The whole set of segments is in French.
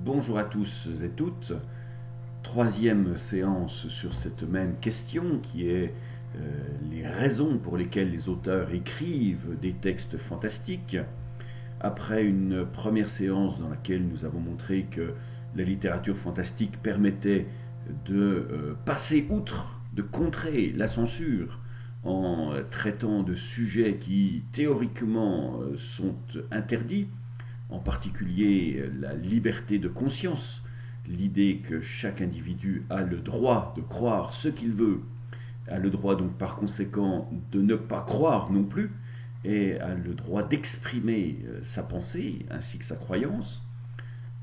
Bonjour à tous et toutes. Troisième séance sur cette même question qui est les raisons pour lesquelles les auteurs écrivent des textes fantastiques. Après une première séance dans laquelle nous avons montré que la littérature fantastique permettait de passer outre, de contrer la censure en traitant de sujets qui théoriquement sont interdits, en particulier la liberté de conscience, l'idée que chaque individu a le droit de croire ce qu'il veut, a le droit donc par conséquent de ne pas croire non plus, et a le droit d'exprimer sa pensée ainsi que sa croyance.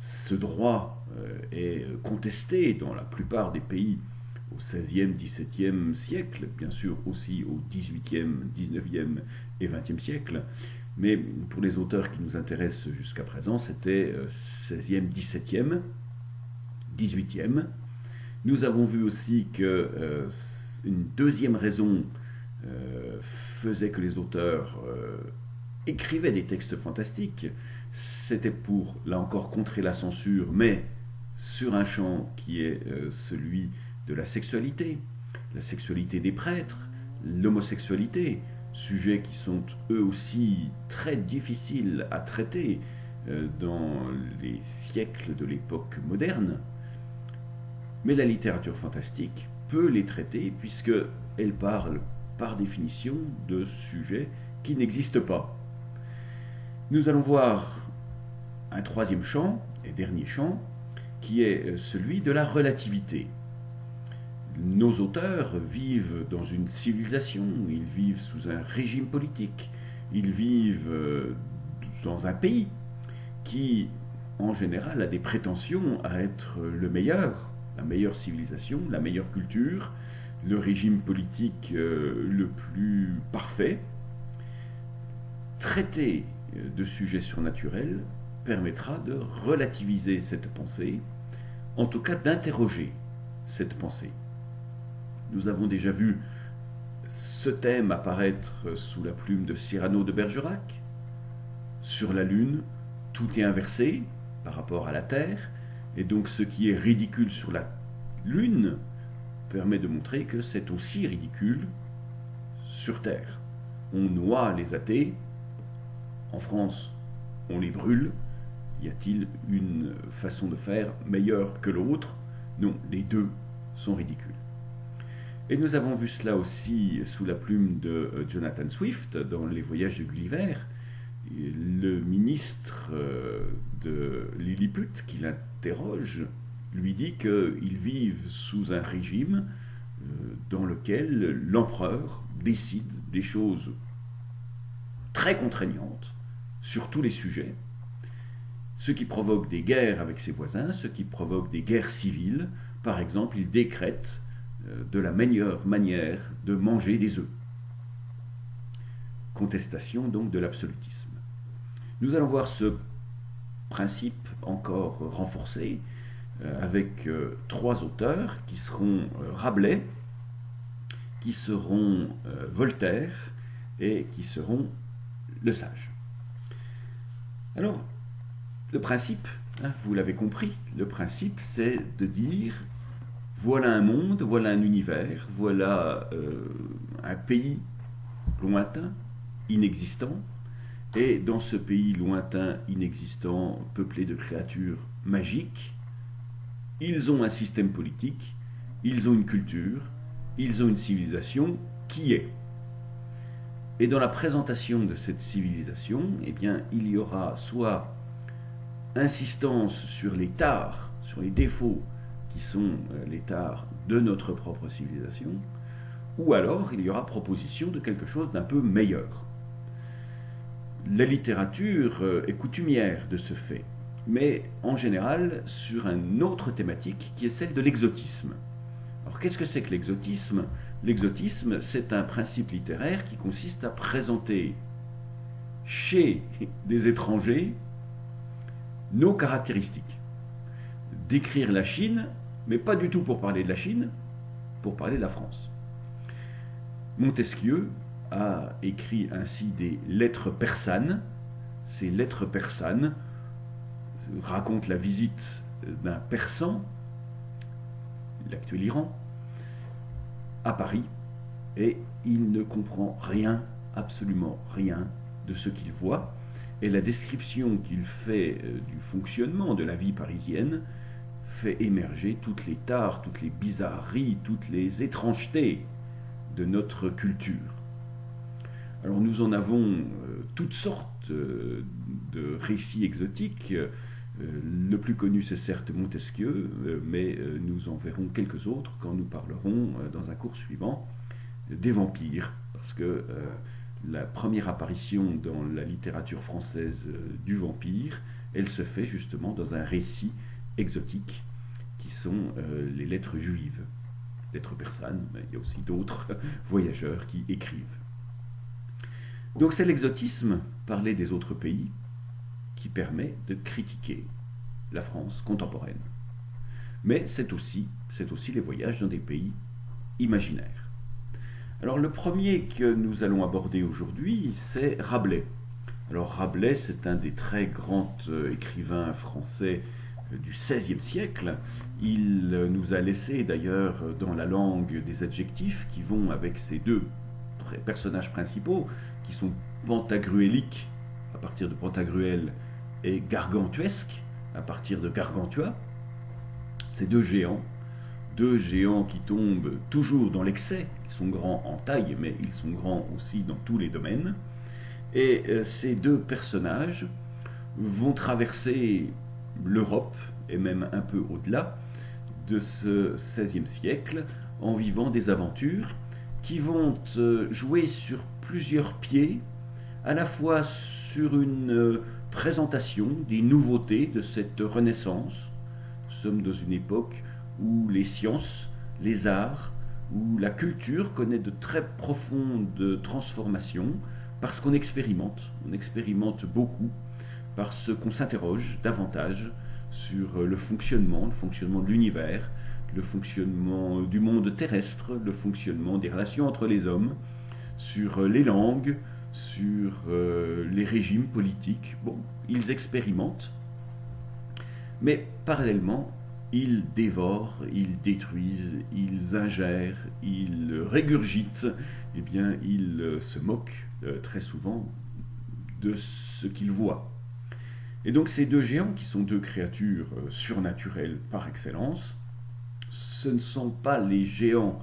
Ce droit est contesté dans la plupart des pays au XVIe, XVIIe siècle, bien sûr aussi au XVIIIe, XIXe et XXe siècle. Mais pour les auteurs qui nous intéressent jusqu'à présent, c'était XVIe, XVIIe, XVIIIe. Nous avons vu aussi qu'une deuxième raison faisait que les auteurs écrivaient des textes fantastiques. C'était pour, là encore, contrer la censure, mais sur un champ qui est celui de la sexualité des prêtres, l'homosexualité, sujets qui sont eux aussi très difficiles à traiter dans les siècles de l'époque moderne. Mais la littérature fantastique peut les traiter puisqu'elle parle par définition de sujets qui n'existent pas. Nous allons voir un troisième champ, et dernier champ, qui est celui de la relativité. Nos auteurs vivent dans une civilisation, ils vivent sous un régime politique, ils vivent dans un pays qui, en général, a des prétentions à être le meilleur, la meilleure civilisation, la meilleure culture, le régime politique le plus parfait. Traiter de sujets surnaturels permettra de relativiser cette pensée, en tout cas d'interroger cette pensée. Nous avons déjà vu ce thème apparaître sous la plume de Cyrano de Bergerac. Sur la Lune, tout est inversé par rapport à la Terre, et donc ce qui est ridicule sur la Lune permet de montrer que c'est aussi ridicule sur Terre. On noie les athées, en France on les brûle. Y a-t-il une façon de faire meilleure que l'autre? Non, les deux sont ridicules. Et nous avons vu cela aussi sous la plume de Jonathan Swift dans Les Voyages de Gulliver, le ministre de Lilliput qui l'interroge lui dit qu'ils vivent sous un régime dans lequel l'empereur décide des choses très contraignantes sur tous les sujets, ce qui provoque des guerres avec ses voisins, ce qui provoque des guerres civiles. Par exemple, il décrète de la meilleure manière de manger des œufs. Contestation donc de l'absolutisme. Nous allons voir ce principe encore renforcé avec trois auteurs qui seront Rabelais, qui seront Voltaire et qui seront Le Sage. Alors, le principe, vous l'avez compris, le principe c'est de dire voilà un monde, voilà un univers, voilà un pays lointain, inexistant, et dans ce pays lointain, inexistant, peuplé de créatures magiques, ils ont un système politique, ils ont une culture, ils ont une civilisation qui est. Et dans la présentation de cette civilisation, eh bien, il y aura soit insistance sur les tares, sur les défauts qui sont les tares de notre propre civilisation, ou alors il y aura proposition de quelque chose d'un peu meilleur. La littérature est coutumière de ce fait, mais en général sur une autre thématique qui est celle de l'exotisme. Alors qu'est-ce que c'est que l'exotisme? L'exotisme, c'est un principe littéraire qui consiste à présenter chez des étrangers nos caractéristiques. Décrire la Chine, mais pas du tout pour parler de la Chine, pour parler de la France. Montesquieu a écrit ainsi des lettres persanes. Ces lettres persanes racontent la visite d'un Persan, l'actuel Iran, à Paris, et il ne comprend rien, absolument rien, de ce qu'il voit, et la description qu'il fait du fonctionnement de la vie parisienne fait émerger toutes les tares, toutes les bizarreries, toutes les étrangetés de notre culture. Alors nous en avons toutes sortes de récits exotiques. Le plus connu, c'est certes Montesquieu, mais nous en verrons quelques autres quand nous parlerons dans un cours suivant des vampires, parce que la première apparition dans la littérature française du vampire, elle se fait justement dans un récit exotique qui sont les lettres juives, lettres persanes, mais il y a aussi d'autres voyageurs qui écrivent. Donc c'est l'exotisme, parler des autres pays, qui permet de critiquer la France contemporaine. Mais c'est aussi les voyages dans des pays imaginaires. Alors le premier que nous allons aborder aujourd'hui, c'est Rabelais. Alors Rabelais, c'est un des très grands écrivains français du XVIe siècle. Il nous a laissé d'ailleurs dans la langue des adjectifs qui vont avec ces deux personnages principaux, qui sont pentagruéliques à partir de Pantagruel et gargantuesques à partir de Gargantua. Ces deux géants qui tombent toujours dans l'excès. Ils sont grands en taille, mais ils sont grands aussi dans tous les domaines. Et ces deux personnages vont traverser l'Europe, et même un peu au-delà, de ce XVIe siècle, en vivant des aventures qui vont jouer sur plusieurs pieds, à la fois sur une présentation des nouveautés de cette Renaissance. Nous sommes dans une époque où les sciences, les arts, où la culture connaît de très profondes transformations, parce qu'on expérimente beaucoup, parce qu'on s'interroge davantage sur le fonctionnement de l'univers, le fonctionnement du monde terrestre, le fonctionnement des relations entre les hommes, sur les langues, sur les régimes politiques. Bon, ils expérimentent, mais parallèlement, ils dévorent, ils détruisent, ils ingèrent, ils régurgitent, eh bien, ils se moquent très souvent de ce qu'ils voient. Et donc ces deux géants, qui sont deux créatures surnaturelles par excellence, ce ne sont pas les géants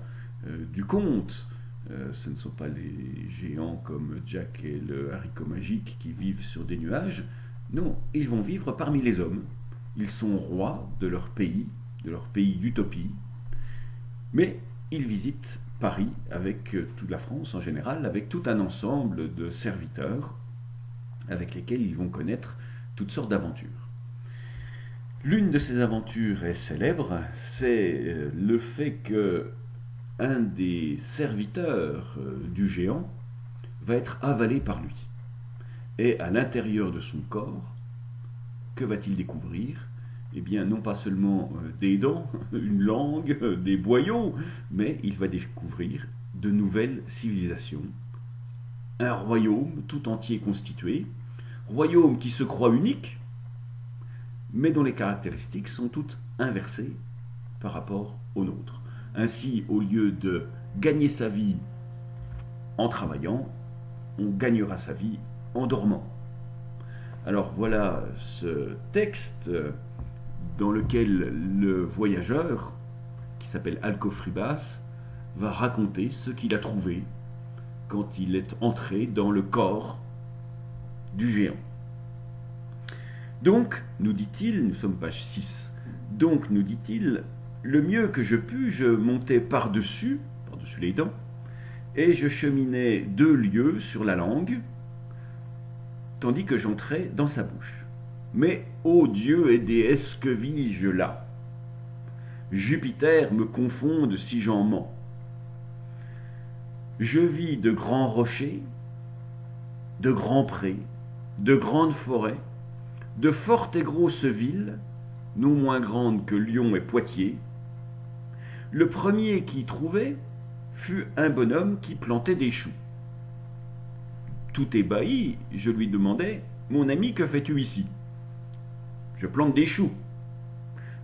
du conte, ce ne sont pas les géants comme Jack et le haricot magique qui vivent sur des nuages. Non, ils vont vivre parmi les hommes. Ils sont rois de leur pays d'utopie, mais ils visitent Paris avec toute la France en général, avec tout un ensemble de serviteurs avec lesquels ils vont connaître toutes sortes d'aventures. L'une de ces aventures est célèbre, c'est le fait que un des serviteurs du géant va être avalé par lui. Et à l'intérieur de son corps, que va-t-il découvrir ? Eh bien, non pas seulement des dents, une langue, des boyaux, mais il va découvrir de nouvelles civilisations. Un royaume tout entier constitué, royaume qui se croit unique, mais dont les caractéristiques sont toutes inversées par rapport aux nôtres. Ainsi, au lieu de gagner sa vie en travaillant, on gagnera sa vie en dormant. Alors voilà ce texte dans lequel le voyageur, qui s'appelle Alcofribas, va raconter ce qu'il a trouvé quand il est entré dans le corps du géant. Donc, nous dit-il, nous sommes page 6, donc, nous dit-il, le mieux que je pus, je montais par-dessus les dents, et je cheminais 2 lieues sur la langue, tandis que j'entrais dans sa bouche. Mais, ô dieux et déesses, que vis-je là ? Jupiter me confonde si j'en mens. Je vis de grands rochers, de grands prés, de grandes forêts, de fortes et grosses villes, non moins grandes que Lyon et Poitiers. Le premier qui y trouvait fut un bonhomme qui plantait des choux. Tout ébahi, je lui demandai, « Mon ami, que fais-tu ici ?»« Je plante des choux. »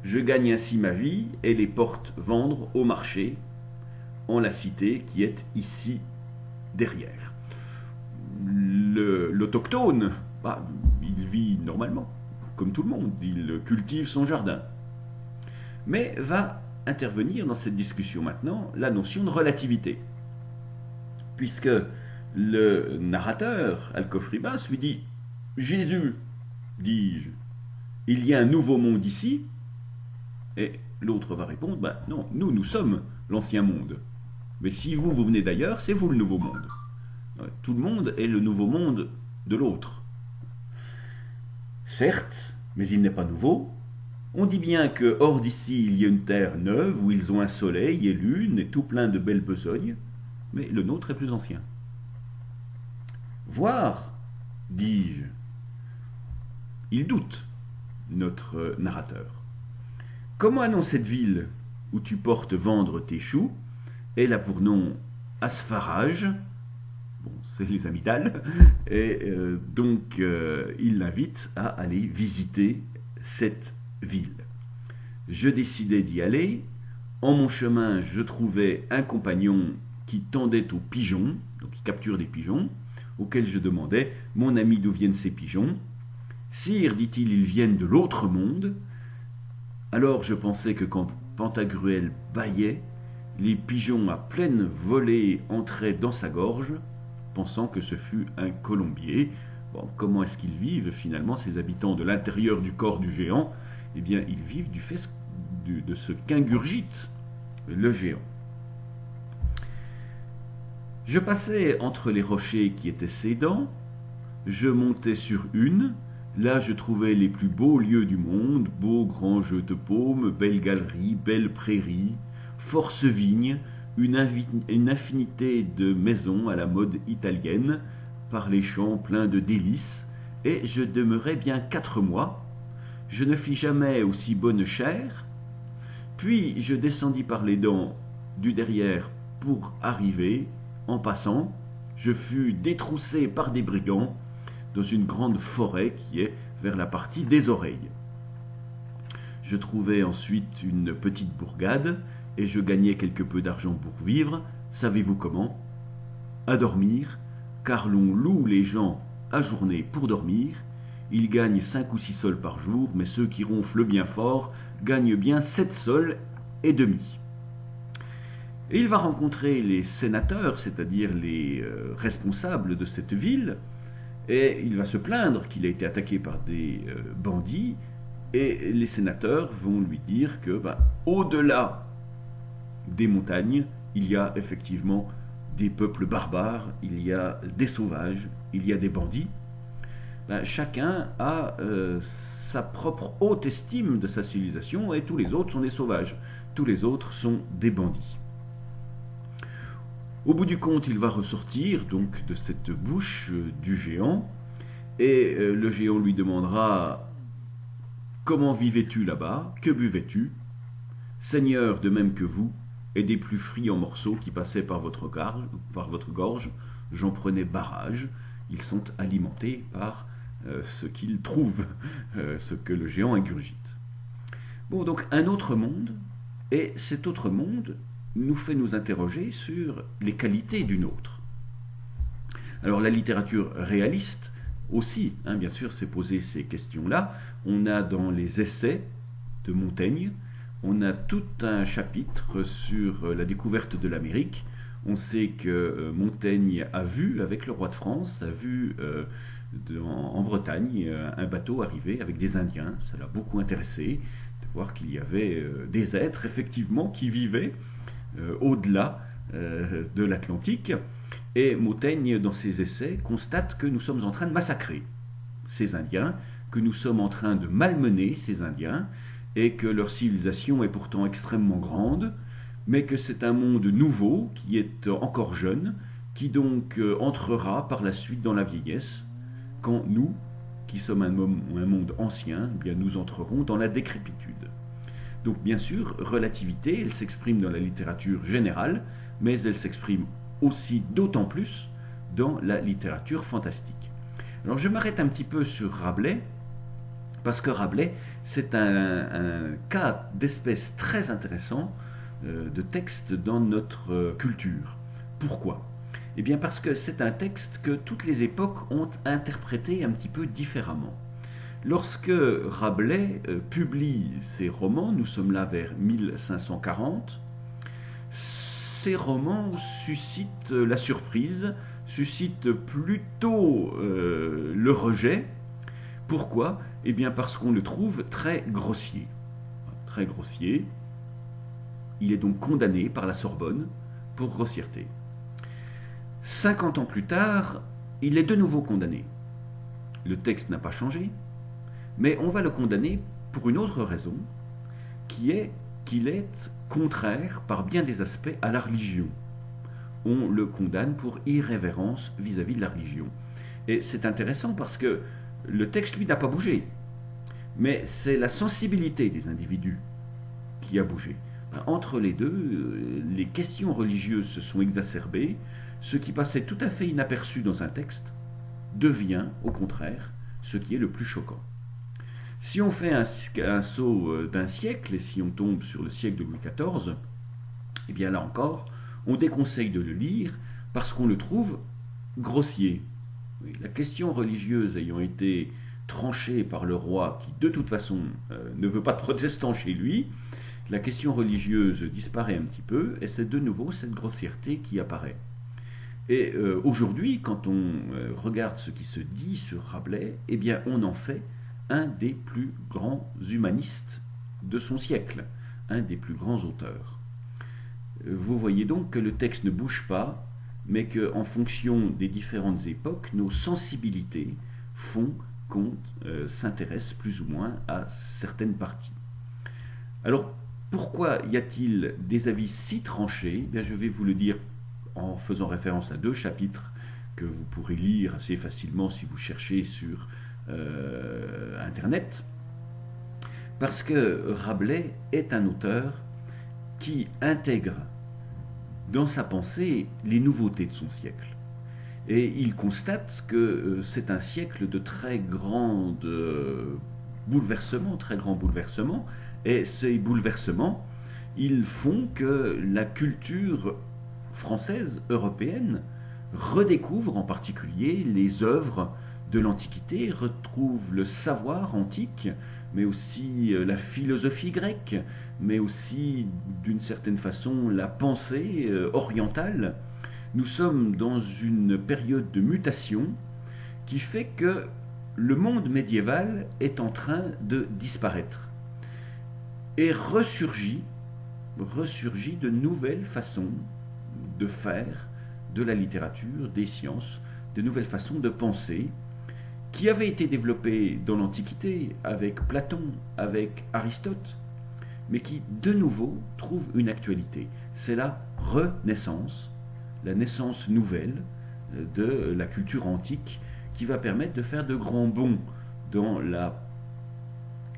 Je gagne ainsi ma vie et les porte vendre au marché en la cité qui est ici derrière. L'autochtone, il vit normalement, comme tout le monde, il cultive son jardin. Mais va intervenir dans cette discussion maintenant la notion de relativité. Puisque le narrateur, Alcofribas, lui dit « Jésus, dis-je, il y a un nouveau monde ici ?» Et l'autre va répondre « Non, nous sommes l'ancien monde. Mais si vous venez d'ailleurs, c'est vous le nouveau monde. » Tout le monde est le nouveau monde de l'autre. Certes, mais il n'est pas nouveau. On dit bien que hors d'ici, il y a une terre neuve où ils ont un soleil et lune et tout plein de belles besognes, mais le nôtre est plus ancien. Voir, dis-je, il doute, notre narrateur. Comment annonce cette ville où tu portes vendre tes choux? Elle a pour nom Aspharage, bon, c'est les amygdales, et donc il l'invite à aller visiter cette ville. Je décidai d'y aller. En mon chemin, je trouvai un compagnon qui tendait aux pigeons, donc qui capture des pigeons, auquel je demandais « Mon ami, d'où viennent ces pigeons ?» « Sire, dit-il, ils viennent de l'autre monde. » Alors je pensais que quand Pantagruel bâillait, les pigeons à pleine volée entraient dans sa gorge, pensant que ce fut un colombier. Bon, comment est-ce qu'ils vivent finalement, ces habitants de l'intérieur du corps du géant? Eh bien, ils vivent du fait de ce qu'ingurgite le géant. Je passais entre les rochers qui étaient ses dents, je montais sur une, là je trouvais les plus beaux lieux du monde, beaux grands jeux de paume, belles galeries, belles prairies, force vignes, une infinité de maisons à la mode italienne, par les champs pleins de délices, et je demeurai bien 4 mois. Je ne fis jamais aussi bonne chère, puis je descendis par les dents du derrière pour arriver, en passant, je fus détroussé par des brigands dans une grande forêt qui est vers la partie des oreilles. Je trouvai ensuite une petite bourgade et je gagnai quelque peu d'argent pour vivre. Savez-vous comment? À dormir, car l'on loue les gens à journée pour dormir. Ils gagnent 5 ou 6 sols par jour, mais ceux qui ronflent bien fort gagnent bien 7 sols et demi. Et il va rencontrer les sénateurs, c'est-à-dire les responsables de cette ville, et il va se plaindre qu'il a été attaqué par des bandits, et les sénateurs vont lui dire que, au-delà des montagnes, il y a effectivement des peuples barbares, il y a des sauvages, il y a des bandits. Chacun a sa propre haute estime de sa civilisation, et tous les autres sont des sauvages, tous les autres sont des bandits. Au bout du compte, il va ressortir donc de cette bouche du géant, et le géant lui demandera « Comment vivais-tu là-bas? Que buvais-tu? Seigneur, de même que vous, et des plus frits en morceaux qui passaient par votre gorge, j'en prenais barrage. Ils sont alimentés par ce qu'ils trouvent, ce que le géant ingurgite. » Bon, donc un autre monde, et cet autre monde nous fait nous interroger sur les qualités du nôtre. Alors la littérature réaliste aussi, bien sûr, s'est posé ces questions-là. On a dans les essais de Montaigne, on a tout un chapitre sur la découverte de l'Amérique. On sait que Montaigne a vu, avec le roi de France, a vu en Bretagne un bateau arriver avec des Indiens. Ça l'a beaucoup intéressé de voir qu'il y avait des êtres, effectivement, qui vivaient au-delà de l'Atlantique. Et Montaigne, dans ses essais, constate que nous sommes en train de massacrer ces Indiens, que nous sommes en train de malmener ces Indiens, et que leur civilisation est pourtant extrêmement grande, mais que c'est un monde nouveau, qui est encore jeune, qui donc entrera par la suite dans la vieillesse, quand nous, qui sommes un monde ancien, bien nous entrerons dans la décrépitude. Donc bien sûr, relativité, elle s'exprime dans la littérature générale, mais elle s'exprime aussi d'autant plus dans la littérature fantastique. Alors je m'arrête un petit peu sur Rabelais, Parce que Rabelais, c'est un cas d'espèce très intéressant de texte dans notre culture. Pourquoi? Eh bien parce que c'est un texte que toutes les époques ont interprété un petit peu différemment. Lorsque Rabelais publie ses romans, nous sommes là vers 1540, ces romans suscitent la surprise, suscitent plutôt le rejet. Pourquoi? Eh bien parce qu'on le trouve très grossier. Très grossier. Il est donc condamné par la Sorbonne pour grossièreté. 50 ans plus tard, il est de nouveau condamné. Le texte n'a pas changé, mais on va le condamner pour une autre raison, qui est qu'il est contraire par bien des aspects à la religion. On le condamne pour irrévérence vis-à-vis de la religion. Et c'est intéressant parce que le texte, lui, n'a pas bougé. Mais c'est la sensibilité des individus qui a bougé. Entre les deux, les questions religieuses se sont exacerbées. Ce qui passait tout à fait inaperçu dans un texte devient, au contraire, ce qui est le plus choquant. Si on fait un saut d'un siècle, et si on tombe sur le siècle de Louis XIV, eh bien là encore, on déconseille de le lire parce qu'on le trouve grossier. Oui, la question religieuse ayant été tranchée par le roi, qui de toute façon ne veut pas de protestants chez lui, la question religieuse disparaît un petit peu, et c'est de nouveau cette grossièreté qui apparaît. Et aujourd'hui, quand on regarde ce qui se dit sur Rabelais, eh bien on en fait un des plus grands humanistes de son siècle, un des plus grands auteurs. Vous voyez donc que le texte ne bouge pas, mais qu'en fonction des différentes époques, nos sensibilités font qu'on s'intéresse plus ou moins à certaines parties. Alors, pourquoi y a-t-il des avis si tranchés? Bien, je vais vous le dire en faisant référence à 2 chapitres que vous pourrez lire assez facilement si vous cherchez sur Internet. Parce que Rabelais est un auteur qui intègre dans sa pensée les nouveautés de son siècle. Et il constate que c'est un siècle de très grands bouleversements, et ces bouleversements, ils font que la culture française, européenne, redécouvre en particulier les œuvres de l'Antiquité, retrouve le savoir antique, mais aussi la philosophie grecque, mais aussi d'une certaine façon la pensée orientale. Nous sommes dans une période de mutation qui fait que le monde médiéval est en train de disparaître et ressurgit de nouvelles façons de faire de la littérature, des sciences, de nouvelles façons de penser qui avaient été développées dans l'Antiquité avec Platon, avec Aristote, mais qui de nouveau trouvent une actualité. C'est la renaissance, la naissance nouvelle de la culture antique qui va permettre de faire de grands bonds dans la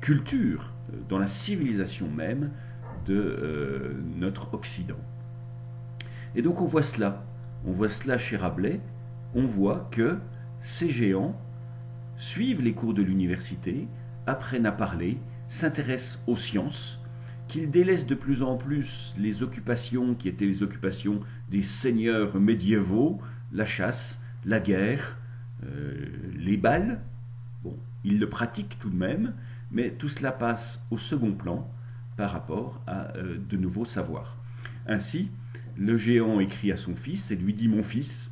culture, dans la civilisation même de notre Occident. Et donc on voit cela chez Rabelais, on voit que ces géants suivent les cours de l'université, apprennent à parler, s'intéressent aux sciences, qu'ils délaissent de plus en plus les occupations qui étaient les occupations des seigneurs médiévaux, la chasse, la guerre, les balles. Bon, ils le pratiquent tout de même, mais tout cela passe au second plan par rapport à de nouveaux savoirs. Ainsi, le géant écrit à son fils et lui dit « Mon fils,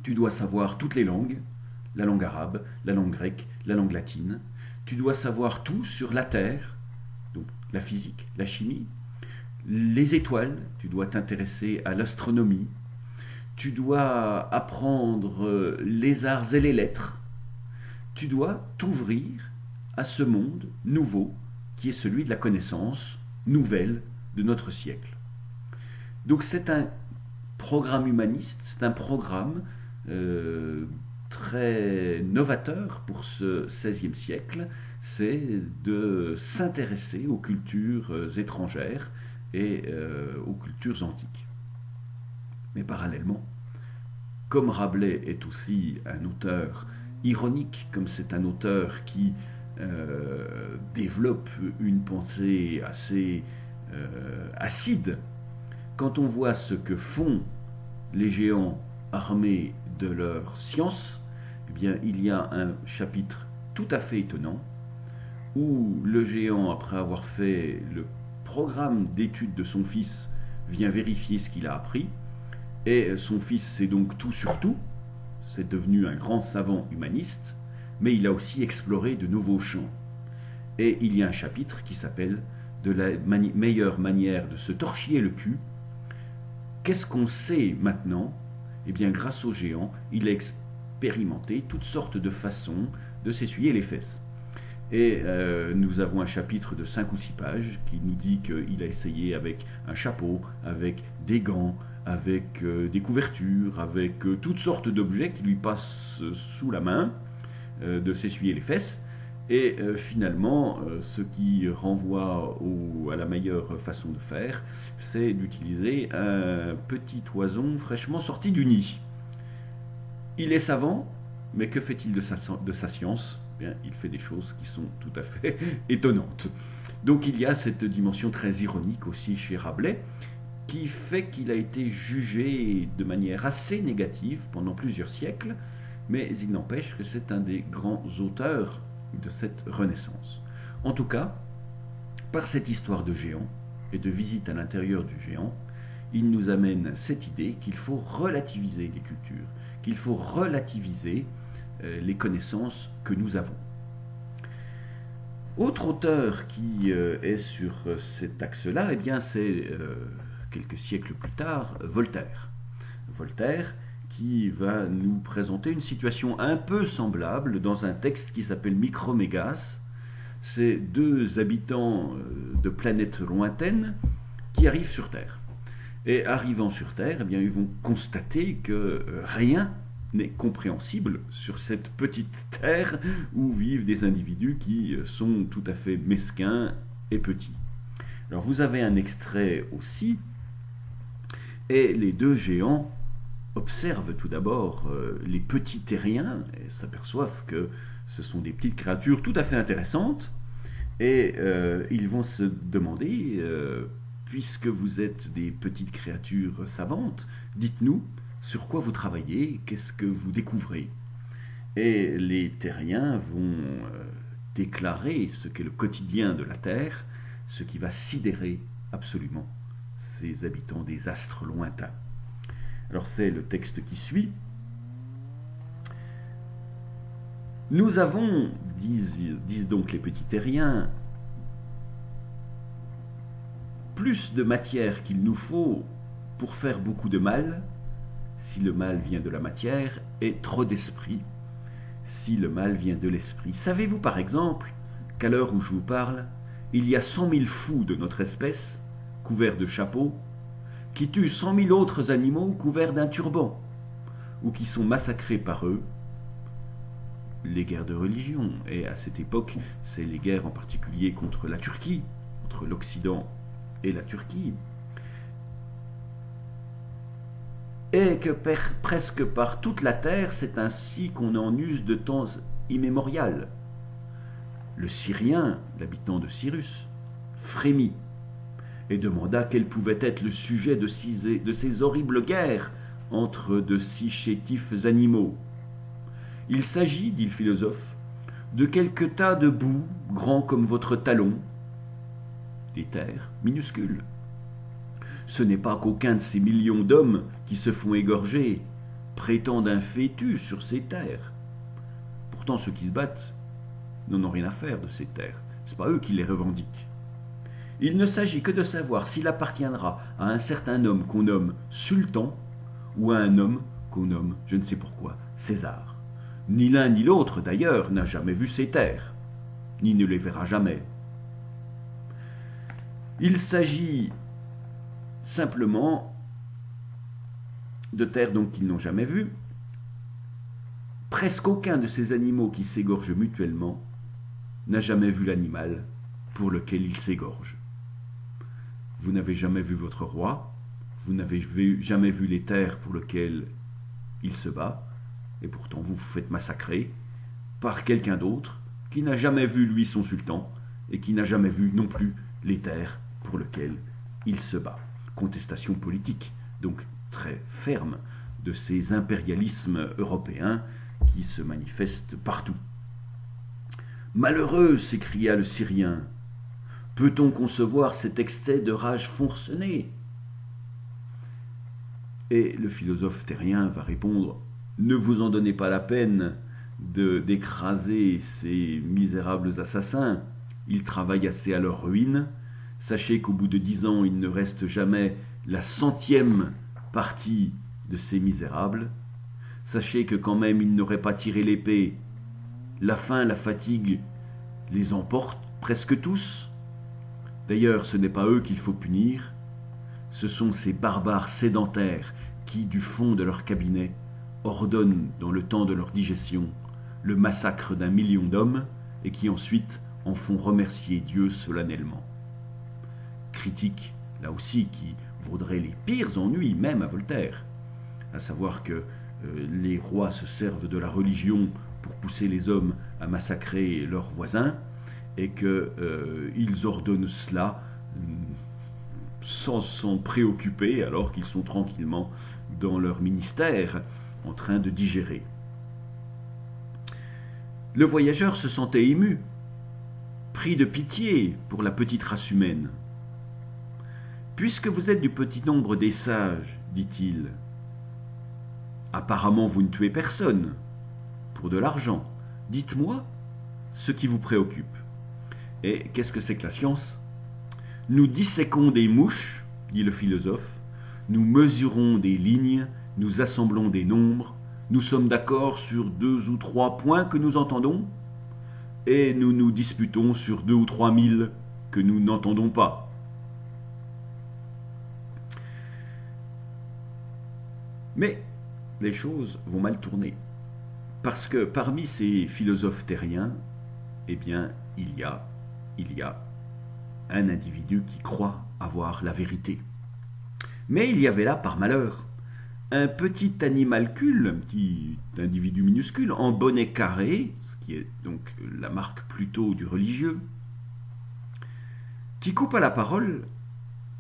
tu dois savoir toutes les langues, la langue arabe, la langue grecque, la langue latine. Tu dois savoir tout sur la Terre, donc la physique, la chimie, les étoiles, tu dois t'intéresser à l'astronomie, tu dois apprendre les arts et les lettres, tu dois t'ouvrir à ce monde nouveau qui est celui de la connaissance nouvelle de notre siècle. » Donc c'est un programme humaniste, c'est un programme très novateur pour ce XVIe siècle, c'est de s'intéresser aux cultures étrangères et aux cultures antiques. Mais parallèlement, comme Rabelais est aussi un auteur ironique, comme c'est un auteur qui développe une pensée assez acide. Quand on voit ce que font les géants armés de leur science, eh bien, il y a un chapitre tout à fait étonnant où le géant, après avoir fait le programme d'études de son fils, vient vérifier ce qu'il a appris. Et son fils, c'est donc tout sur tout, c'est devenu un grand savant humaniste, mais il a aussi exploré de nouveaux champs. Et il y a un chapitre qui s'appelle « De la meilleure manière de se torchiller le cul ». Qu'est-ce qu'on sait maintenant? Eh bien, grâce au géant, il a expérimenté toutes sortes de façons de s'essuyer les fesses. Et nous avons un chapitre de 5 ou 6 pages qui nous dit qu'il a essayé avec un chapeau, avec des gants, avec des couvertures, avec toutes sortes d'objets qui lui passent sous la main, de s'essuyer les fesses. Et finalement, ce qui renvoie à la meilleure façon de faire, c'est d'utiliser un petit oison fraîchement sorti du nid. Il est savant, mais que fait-il de sa science? Bien, il fait des choses qui sont tout à fait étonnantes. Donc il y a cette dimension très ironique aussi chez Rabelais, qui fait qu'il a été jugé de manière assez négative pendant plusieurs siècles, mais il n'empêche que c'est un des grands auteurs de cette Renaissance. En tout cas, par cette histoire de géant et de visite à l'intérieur du géant, il nous amène cette idée qu'il faut relativiser les cultures, qu'il faut relativiser les connaissances que nous avons. Autre auteur qui est sur cet axe-là, eh bien c'est quelques siècles plus tard, Voltaire. Voltaire qui va nous présenter une situation un peu semblable dans un texte qui s'appelle Micromégas. C'est deux habitants de planètes lointaines qui arrivent sur Terre. Et arrivant sur Terre, eh bien, ils vont constater que rien n'est compréhensible sur cette petite terre où vivent des individus qui sont tout à fait mesquins et petits. Alors vous avez un extrait aussi, et les deux géants observent tout d'abord les petits terriens et s'aperçoivent que ce sont des petites créatures tout à fait intéressantes, et ils vont se demander, puisque vous êtes des petites créatures savantes, dites-nous sur quoi vous travaillez, qu'est-ce que vous découvrez. Et les terriens vont déclarer ce qu'est le quotidien de la Terre, ce qui va sidérer absolument ces habitants des astres lointains. Alors c'est le texte qui suit. Nous avons, disent donc les petits terriens, plus de matière qu'il nous faut pour faire beaucoup de mal, si le mal vient de la matière, et trop d'esprit, si le mal vient de l'esprit. Savez-vous par exemple qu'à l'heure où je vous parle, il y a 100 000 fous de notre espèce, couverts de chapeaux, qui tuent 100 000 autres animaux couverts d'un turban, ou qui sont massacrés par eux? Les guerres de religion, et à cette époque, c'est les guerres en particulier contre la Turquie, entre l'Occident et la Turquie, et que presque par toute la terre, c'est ainsi qu'on en use de temps immémorial. Le Syrien, l'habitant de Cyrus, frémit et demanda quel pouvait être le sujet de ces horribles guerres entre de si chétifs animaux. Il s'agit, dit le philosophe, de quelques tas de boue grands comme votre talon, des terres minuscules. Ce n'est pas qu'aucun de ces millions d'hommes qui se font égorger prétendent un fœtus sur ces terres. Pourtant, ceux qui se battent n'en ont rien à faire de ces terres. Ce n'est pas eux qui les revendiquent. Il ne s'agit que de savoir s'il appartiendra à un certain homme qu'on nomme sultan ou à un homme qu'on nomme, je ne sais pourquoi, César. Ni l'un ni l'autre, d'ailleurs, n'a jamais vu ces terres, ni ne les verra jamais. Il s'agit simplement de terres donc qu'ils n'ont jamais vues. Presque aucun de ces animaux qui s'égorgent mutuellement n'a jamais vu l'animal pour lequel il s'égorge. Vous n'avez jamais vu votre roi, vous n'avez jamais vu les terres pour lesquelles il se bat, et pourtant vous vous faites massacrer par quelqu'un d'autre qui n'a jamais vu, lui, son sultan, et qui n'a jamais vu non plus les terres pour lesquelles il se bat. Contestation politique, donc très ferme, de ces impérialismes européens qui se manifestent partout. Malheureux, s'écria le Syrien, peut-on concevoir cet excès de rage forcenée? Et le philosophe terrien va répondre, ne vous en donnez pas la peine d'écraser ces misérables assassins, ils travaillent assez à leur ruine, sachez qu'au bout de 10 ans, il ne reste jamais la 100e partie de ces misérables, sachez que quand même ils n'auraient pas tiré l'épée, la faim, la fatigue les emportent presque tous. D'ailleurs, ce n'est pas eux qu'il faut punir, ce sont ces barbares sédentaires qui, du fond de leur cabinet, ordonnent dans le temps de leur digestion le massacre d'1 million d'hommes et qui ensuite en font remercier Dieu solennellement. Critique, là aussi, qui vaudrait les pires ennuis même à Voltaire, à savoir que les rois se servent de la religion pour pousser les hommes à massacrer leurs voisins et qu'ils ordonnent cela sans s'en préoccuper alors qu'ils sont tranquillement dans leur ministère en train de digérer. Le voyageur se sentait ému, pris de pitié pour la petite race humaine. « Puisque vous êtes du petit nombre des sages, dit-il, apparemment vous ne tuez personne, pour de l'argent, dites-moi ce qui vous préoccupe. Et qu'est-ce que c'est que la science? Nous disséquons des mouches, dit le philosophe, nous mesurons des lignes, nous assemblons des nombres, nous sommes d'accord sur 2 ou 3 points que nous entendons, et nous nous disputons sur 2 ou 3 000 que nous n'entendons pas. Mais les choses vont mal tourner, parce que parmi ces philosophes terriens, eh bien, il y a un individu qui croit avoir la vérité. Mais il y avait là, par malheur, un petit animalcule, un petit individu minuscule, en bonnet carré, ce qui est donc la marque plutôt du religieux, qui coupa la parole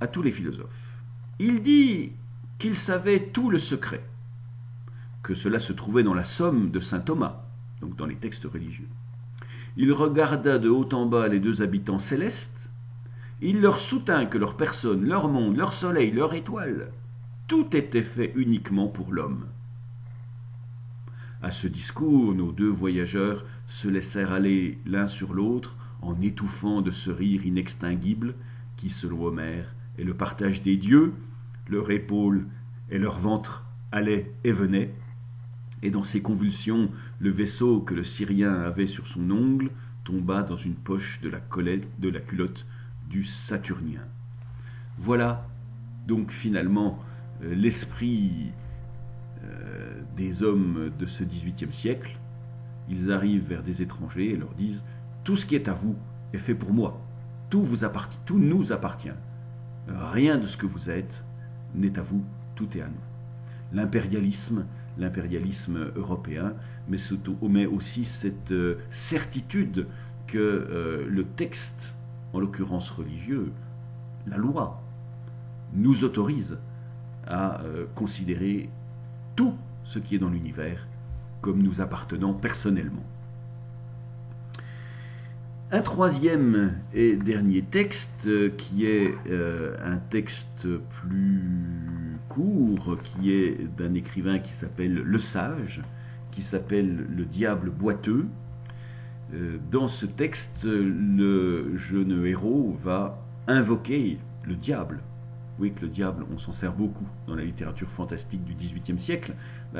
à tous les philosophes. Il dit qu'il savait tout le secret, que cela se trouvait dans la Somme de saint Thomas, donc dans les textes religieux. Il regarda de haut en bas les 2 habitants célestes, il leur soutint que leur personne, leur monde, leur soleil, leur étoile, tout était fait uniquement pour l'homme. À ce discours, nos 2 voyageurs se laissèrent aller l'un sur l'autre en étouffant de ce rire inextinguible qui, selon Homère, est le partage des dieux, leur épaule et leur ventre allaient et venaient, et dans ces convulsions, le vaisseau que le Syrien avait sur son ongle tomba dans une poche de la culotte du Saturnien. Voilà donc finalement l'esprit des hommes de ce XVIIIe siècle. Ils arrivent vers des étrangers et leur disent « Tout ce qui est à vous est fait pour moi. Tout vous appartient, tout nous appartient. Rien de ce que vous êtes n'est à vous, tout est à nous. » L'impérialisme européen, mais aussi cette certitude que le texte, en l'occurrence religieux, la loi, nous autorise à considérer tout ce qui est dans l'univers comme nous appartenant personnellement. Un troisième et dernier texte qui est un texte plus court, qui est d'un écrivain qui s'appelle Le Sage, qui s'appelle Le Diable boiteux. Dans ce texte, le jeune héros va invoquer le diable. Vous voyez que le diable, on s'en sert beaucoup dans la littérature fantastique du XVIIIe siècle,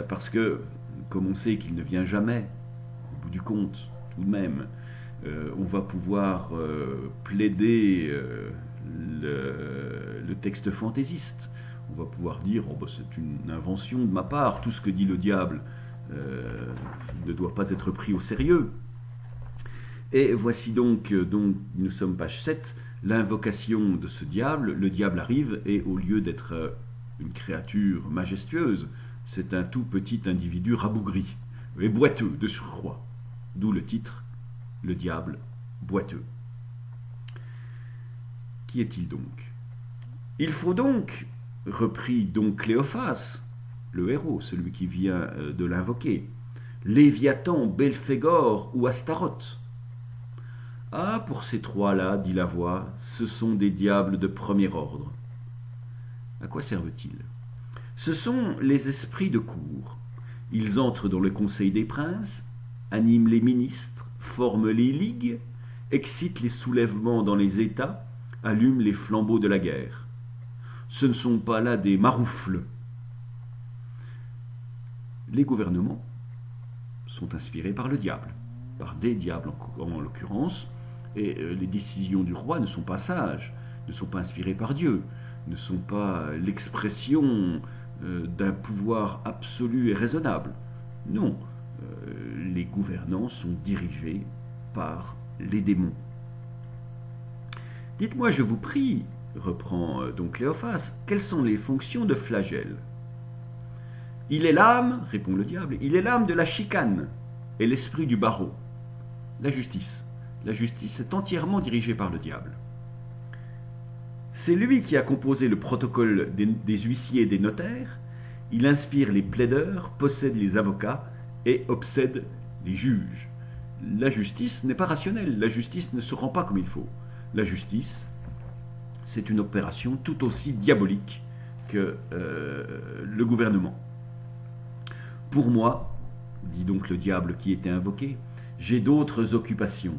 parce que, comme on sait qu'il ne vient jamais, au bout du compte, tout de même, on va pouvoir plaider le texte fantaisiste. On va pouvoir dire oh, c'est une invention de ma part, tout ce que dit le diable ne doit pas être pris au sérieux. Et voici donc nous sommes page 7, l'invocation de ce diable. Le diable arrive et au lieu d'être une créature majestueuse, c'est un tout petit individu rabougri et boiteux de surcroît, d'où le titre le diable boiteux. Qui est-il donc? Il faut donc, reprit donc Cléophas, le héros, celui qui vient de l'invoquer, Léviathan, Belphégor ou Astaroth. Ah, pour ces trois-là, dit la voix, ce sont des diables de premier ordre. À quoi servent-ils? Ce sont les esprits de cour. Ils entrent dans le conseil des princes, animent les ministres, forment les ligues, excitent les soulèvements dans les États, allument les flambeaux de la guerre. Ce ne sont pas là des maroufles. Les gouvernements sont inspirés par le diable, par des diables en l'occurrence, et les décisions du roi ne sont pas sages, ne sont pas inspirées par Dieu, ne sont pas l'expression d'un pouvoir absolu et raisonnable. Non, les gouvernants sont dirigés par les démons. Dites-moi, je vous prie, reprend donc Cléophas, quelles sont les fonctions de Flagelle? Il est l'âme, répond le diable, il est l'âme de la chicane et l'esprit du barreau. La justice. La justice est entièrement dirigée par le diable. C'est lui qui a composé le protocole des huissiers et des notaires. Il inspire les plaideurs, possède les avocats et obsède les juges. La justice n'est pas rationnelle, la justice ne se rend pas comme il faut. La justice, c'est une opération tout aussi diabolique que le gouvernement. Pour moi, dit donc le diable qui était invoqué, j'ai d'autres occupations.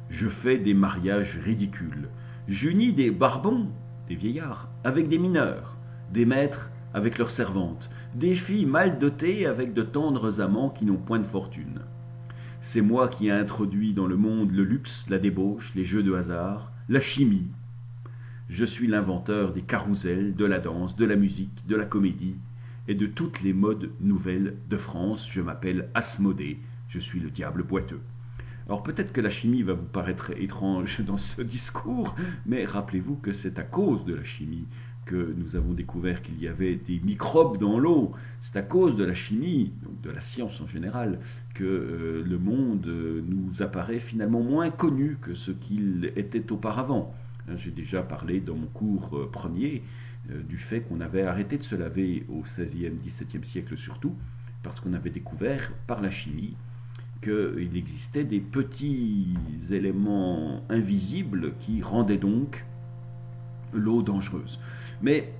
Je fais des mariages ridicules. J'unis des barbons, des vieillards, avec des mineurs, des maîtres avec leurs servantes, des filles mal dotées avec de tendres amants qui n'ont point de fortune. C'est moi qui ai introduit dans le monde le luxe, la débauche, les jeux de hasard, la chimie. Je suis l'inventeur des carousels, de la danse, de la musique, de la comédie et de toutes les modes nouvelles de France. Je m'appelle Asmodée, je suis le diable boiteux. Alors peut-être que la chimie va vous paraître étrange dans ce discours, mais rappelez-vous que c'est à cause de la chimie que nous avons découvert qu'il y avait des microbes dans l'eau. C'est à cause de la chimie, donc de la science en général, que le monde nous apparaît finalement moins connu que ce qu'il était auparavant. J'ai déjà parlé dans mon cours premier du fait qu'on avait arrêté de se laver au XVIe, XVIIe siècle surtout, parce qu'on avait découvert par la chimie qu'il existait des petits éléments invisibles qui rendaient donc l'eau dangereuse. Mais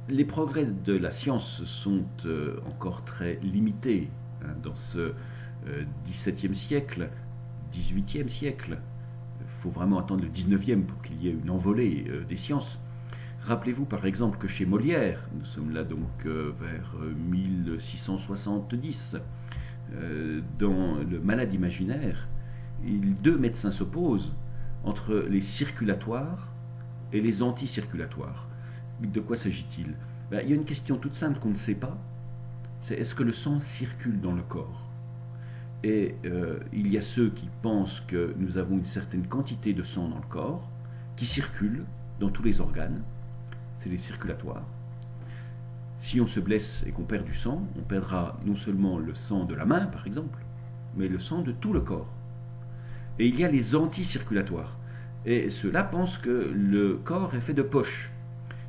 les progrès de la science sont encore très limités dans ce XVIIe siècle, XVIIIe siècle. Il faut vraiment attendre le XIXe pour qu'il y ait une envolée des sciences. Rappelez-vous par exemple que chez Molière, nous sommes là donc vers 1670, dans le Malade imaginaire, deux médecins s'opposent entre les circulatoires et les anticirculatoires. De quoi s'agit-il? Il y a une question toute simple qu'on ne sait pas, c'est est-ce que le sang circule dans le corps? Et il y a ceux qui pensent que nous avons une certaine quantité de sang dans le corps, qui circule dans tous les organes, c'est les circulatoires. Si on se blesse et qu'on perd du sang, on perdra non seulement le sang de la main, par exemple, mais le sang de tout le corps. Et il y a les anticirculatoires. Et ceux-là pensent que le corps est fait de poches.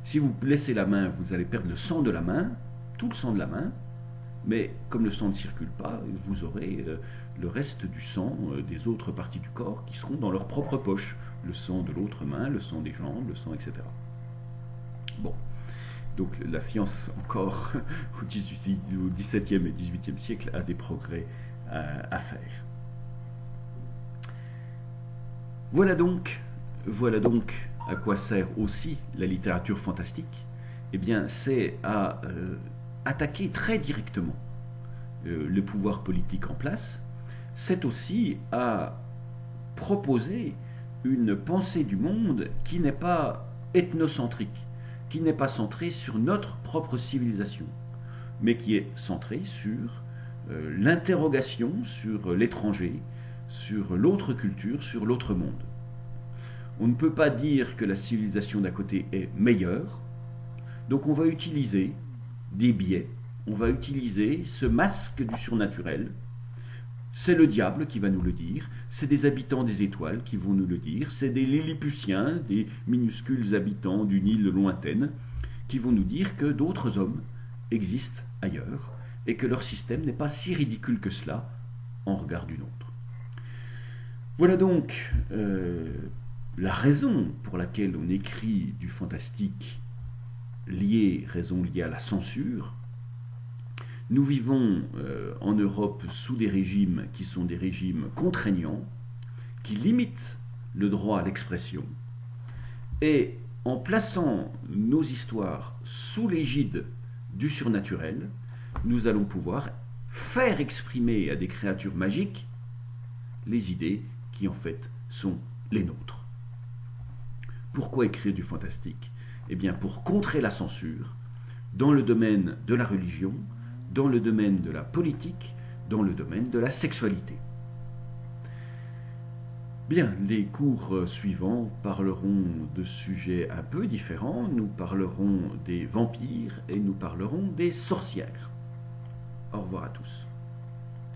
Si vous blessez la main, vous allez perdre le sang de la main, tout le sang de la main, mais comme le sang ne circule pas, vous aurez le reste du sang des autres parties du corps qui seront dans leur propre poche. Le sang de l'autre main, le sang des jambes, le sang, etc. Bon. Donc la science, encore au XVIIe et XVIIIe siècle, a des progrès à faire. Voilà donc à quoi sert aussi la littérature fantastique. Eh bien, c'est à attaquer très directement le pouvoir politique en place. C'est aussi à proposer une pensée du monde qui n'est pas ethnocentrique, qui n'est pas centrée sur notre propre civilisation, mais qui est centrée sur l'interrogation sur l'étranger, sur l'autre culture, sur l'autre monde. On ne peut pas dire que la civilisation d'à côté est meilleure, donc on va utiliser des biais, on va utiliser ce masque du surnaturel C'est le diable qui va nous le dire, c'est des habitants des étoiles qui vont nous le dire, c'est des Lilliputiens, des minuscules habitants d'une île lointaine, qui vont nous dire que d'autres hommes existent ailleurs et que leur système n'est pas si ridicule que cela en regard du nôtre. Voilà donc la raison pour laquelle on écrit du fantastique, raison liée à la censure. Nous vivons en Europe sous des régimes qui sont des régimes contraignants, qui limitent le droit à l'expression, et en plaçant nos histoires sous l'égide du surnaturel, nous allons pouvoir faire exprimer à des créatures magiques les idées qui en fait sont les nôtres. Pourquoi écrire du fantastique? Eh bien pour contrer la censure dans le domaine de la religion, dans le domaine de la politique, dans le domaine de la sexualité. Bien, les cours suivants parleront de sujets un peu différents. Nous parlerons des vampires et nous parlerons des sorcières. Au revoir à tous.